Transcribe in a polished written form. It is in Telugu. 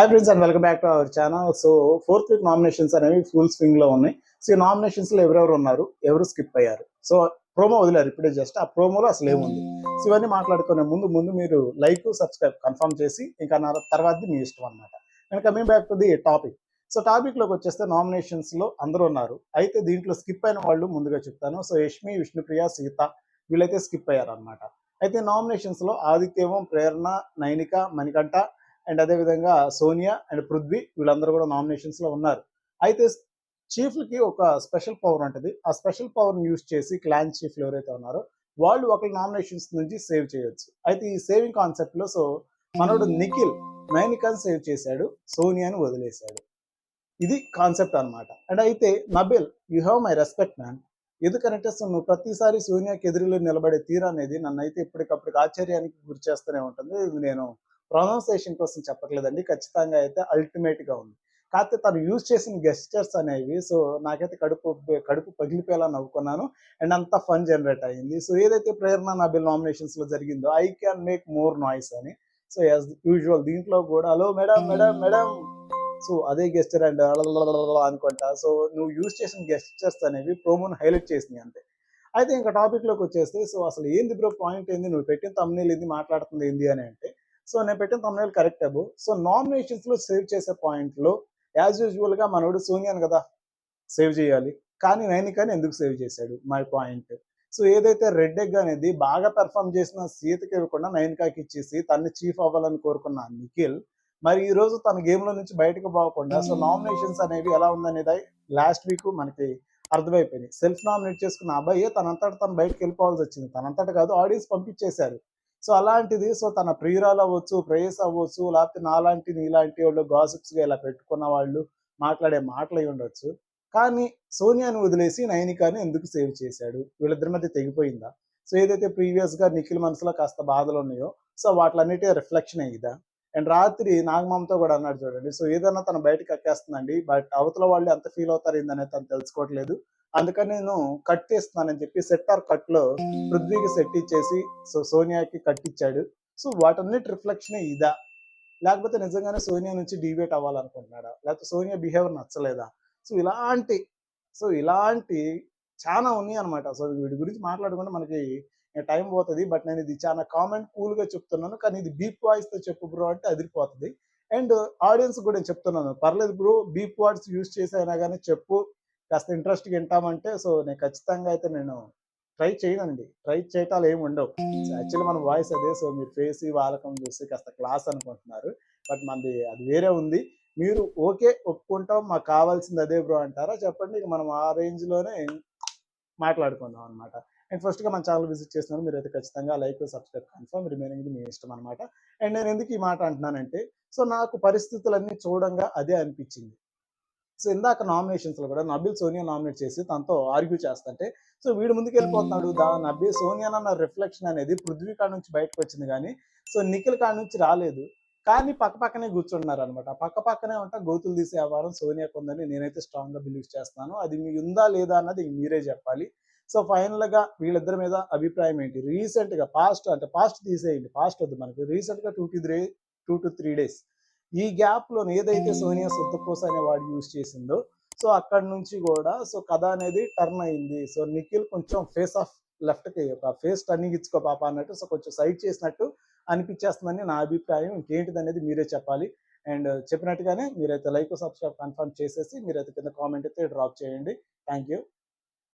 Hi friends and welcome back to our channel. So fourth week nominations అనేవి ఫుల్ స్వింగ్ లో ఉన్నాయి. సో ఈ నామినేషన్స్ లో ఎవరెవరు ఉన్నారు, ఎవరు స్కిప్ అయ్యారు, సో ప్రోమో వదిలేరు ఇప్పుడే జస్ట్ ఆ ప్రోమోలో అసలు ఏముంది, సో ఇవన్నీ మాట్లాడుకునే ముందు ముందు మీరు లైక్ సబ్స్క్రైబ్ కన్ఫర్మ్ చేసి ఇంకా నా తర్వాత మీ ఇష్టం అనమాట. And coming back to the topic. So topic లోకి వచ్చేస్తే నామినేషన్స్ లో అందరూ ఉన్నారు. అయితే దీంట్లో స్కిప్ అయిన వాళ్ళు ముందుగా చెప్తాను. సో యష్మి, విష్ణుప్రియ, సీత వీళ్ళైతే స్కిప్ అయ్యారు అనమాట. అయితే నామినేషన్స్ లో ఆదిత్యవం, ప్రేరణ, నైనిక, మణికంఠ అండ్ అదేవిధంగా సోనియా అండ్ పృథ్వీ వీళ్ళందరూ కూడా నామినేషన్స్ లో ఉన్నారు. అయితే చీఫ్లకి ఒక స్పెషల్ పవర్ ఉంటుంది. ఆ స్పెషల్ పవర్ యూజ్ చేసి క్లాన్ చీఫ్లు ఎవరైతే ఉన్నారో వాళ్ళు ఒకరి నామినేషన్స్ నుంచి సేవ్ చేయొచ్చు. అయితే ఈ సేవింగ్ కాన్సెప్ట్ లో సో మనోడు నిఖిల్ నైనికాని సేవ్ చేశాడు, సోనియాని వదిలేశాడు. ఇది కాన్సెప్ట్ అనమాట. అండ్ అయితే Nabil, you have my respect man. ఎందుకంటే సో నువ్వు ప్రతిసారి సోనియాకి ఎదురులో నిలబడే తీరు అనేది నన్ను అయితే ఇప్పటికప్పుడు ఆశ్చర్యానికి గురి చేస్తూనే ఉంటుంది. ఇది నేను ప్రొనౌన్సియేషన్ కోసం చెప్పట్లేదండి, ఖచ్చితంగా అయితే అల్టిమేట్ గా ఉంది. కాకపోతే తను యూజ్ చేసిన గెస్టర్స్ అనేవి సో నాకైతే కడుపు పగిలిపోయేలా నవ్వుకున్నాను. అండ్ అంతా ఫన్ జనరేట్ అయ్యింది. సో ఏదైతే ప్రేరణ నబిల్ నామినేషన్స్ లో జరిగిందో I can make more noise అని, సో యాజ్ యూజువల్ దీంట్లో కూడా hello madam madam madam, so అదే గెస్చర్ అండ్ అనుకుంటా. సో నువ్వు యూజ్ చేసిన గెస్చర్స్ అనేవి ప్రోమోను హైలైట్ చేసినాయి అంతే. అయితే ఇంకా టాపిక్ లోకి వచ్చేస్తే సో అసలు ఏంది బ్రో పాయింట్ ఏంది, నువ్వు పెట్టిన తమ్నేల్ ఏంది, మాట్లాడుతుంది ఏంది అని అంటే సో నేను పెట్టిన తమ్నేల్ కరెక్ట్ అబో. సో నామినేషన్స్ లో సేవ్ చేసే పాయింట్ లో యాజ్ యూజువల్ గా మనోడు సోనియాను కదా సేవ్ చేయాలి, కానీ నైనికాని ఎందుకు సేవ్ చేశాడు మై పాయింట్. సో ఏదైతే రెడ్ ఎగ్ అనేది బాగా పెర్ఫామ్ చేసిన సీతకి ఇవ్వకుండా నైనికాకి ఇచ్చేసి తన్ని చీఫ్ అవ్వాలని కోరుకున్న నిఖిల్ మరి ఈ రోజు తన గేమ్ లో నుంచి బయటకు పోకుండా సో నామినేషన్స్ అనేవి ఎలా ఉందనేది లాస్ట్ వీక్ మనకి అర్థమైపోయింది. సెల్ఫ్ నామినేట్ చేసుకున్న అబ్బాయి తనంతట తను బయటకు వెళ్ళిపోవాల్సి వచ్చింది. తనంతట కాదు, ఆడియన్స్ పంపించేశారు. సో అలాంటిది సో తన ప్రియురాలు అవ్వచ్చు, ప్రేయస్ అవ్వచ్చు, లేకపోతే నాలాంటి నీలాంటి వాళ్ళు గాసిప్స్ గా ఇలా పెట్టుకున్న వాళ్ళు మాట్లాడే మాటలు అయి ఉండొచ్చు. కానీ సోనియాని వదిలేసి నైనికాని ఎందుకు సేవ్ చేశాడు? వీళ్ళిద్దరి మధ్య తెగిపోయిందా? సో ఏదైతే ప్రీవియస్ గా నిఖిల్ మనసులో కాస్త బాధలు ఉన్నాయో సో వాటిలన్నిటి రిఫ్లెక్షన్ అయ్యిదా? అండ్ రాత్రి నాగమామతో కూడా అన్నాడు చూడండి, సో ఏదన్నా తన బయటకు కక్కేస్తుందండి, బట్ అవతల వాళ్ళు ఎంత ఫీల్ అవుతారు ఏందనేది తను తెలుసుకోవట్లేదు, అందుకని నేను కట్ చేస్తున్నానని చెప్పి సెట్టార్ కట్ లో పృథ్వీకి సెట్ ఇచ్చేసి సో సోనియాకి కట్ ఇచ్చాడు. సో వాటన్నిటి రిఫ్లెక్షన్ ఇదా, లేకపోతే నిజంగానే సోనియా నుంచి డివేట్ అవ్వాలనుకుంటున్నాడా, లేకపోతే సోనియా బిహేవియర్ నచ్చలేదా? సో ఇలాంటి చాలా ఉన్నాయి అనమాట. సో వీటి గురించి మాట్లాడుకుంటే మనకి టైం పోతుంది. బట్ నేను ఇది చాలా కామెంట్ కూల్ గా చెప్తున్నాను, కానీ ఇది బీప్ వాయిస్ తో చెప్పు బ్రో అంటే అదిరిపోతుంది. అండ్ ఆడియన్స్ కూడా నేను చెప్తున్నాను, పర్లేదు బ్రో బీప్ వర్డ్స్ యూజ్ చేసి అయినా కానీ చెప్పు, కాస్త ఇంట్రెస్ట్గా వింటామంటే సో నేను ఖచ్చితంగా అయితే నేను ట్రై చేయనండి. ట్రై చేయటాలు ఏమి ఉండవు. సో యాక్చువల్లీ మన వాయిస్ అదే. సో మీరు ఫేస్ వాలకం చూసి కాస్త క్లాస్ అనుకుంటున్నారు, బట్ మనది అది వేరే ఉంది. మీరు ఓకే ఒప్పుకుంటాం, మాకు కావాల్సింది అదే బ్రో అంటారా చెప్పండి, ఇక మనం ఆ రేంజ్ లోనే మాట్లాడుకుందాం అనమాట. అండ్ ఫస్ట్ గా మన ఛానల్ విజిట్ చేసినారు మీరు అయితే ఖచ్చితంగా లైక్ సబ్స్క్రైబ్ కన్ఫర్మ్, రిమైనింగ్ మీ ఇష్టం అనమాట. అండ్ నేను ఎందుకు ఈ మాట అంటున్నానంటే సో నాకు పరిస్థితులన్నీ చూడంగా అదే అనిపించింది. సో ఇందాక నామినేషన్స్ లో కూడా నబిల్ సోనియా నామినేట్ చేసి తనతో ఆర్గ్యూ చేస్తుంటే సో వీడు ముందుకు వెళ్ళిపోతున్నాడు. నబిల్ సోనియా అన్న రిఫ్లెక్షన్ అనేది పృథ్వీ కాడ నుంచి బయటకు వచ్చింది, కానీ సో నిఖిల్ కాడ నుంచి రాలేదు. కానీ పక్క పక్కనే కూర్చున్నారు అనమాట. పక్క పక్కనే ఉంటా గోతులు తీసే వ్యవహారం సోనియాకు ఉందని నేనైతే స్ట్రాంగ్ గా బిలీవ్ చేస్తున్నాను. అది మీ ఉందా లేదా అన్నది మీరే చెప్పాలి. సో ఫైనల్ గా వీళ్ళిద్దరి మీద అభిప్రాయం ఏంటి? రీసెంట్ గా పాస్ట్ తీసేయండి, పాస్ట్ వద్దు మనకి. రీసెంట్ గా 2 to 3 days ఈ గ్యాప్ లో ఏదైతే సోనియా సొంతకోస అనే వాడు యూజ్ చేసిందో సో అక్కడ నుంచి కూడా సో కథ అనేది టర్న్ అయింది. సో నిఖిల్ కొంచెం ఫేస్ ఆఫ్ లెఫ్ట్ కి ఒక ఫేస్ టర్నింగ్ ఇచ్చుకో పాప అన్నట్టు సో కొంచెం సైడ్ చేసినట్టు అనిపించేస్తుందని నా అభిప్రాయం. ఇంకేంటిది అనేది మీరే చెప్పాలి. అండ్ చెప్పినట్టుగానే మీరైతే లైక్ సబ్స్క్రైబ్ కన్ఫర్మ్ చేసేసి మీరైతే కింద కామెంట్ అయితే డ్రాప్ చేయండి. Thank you.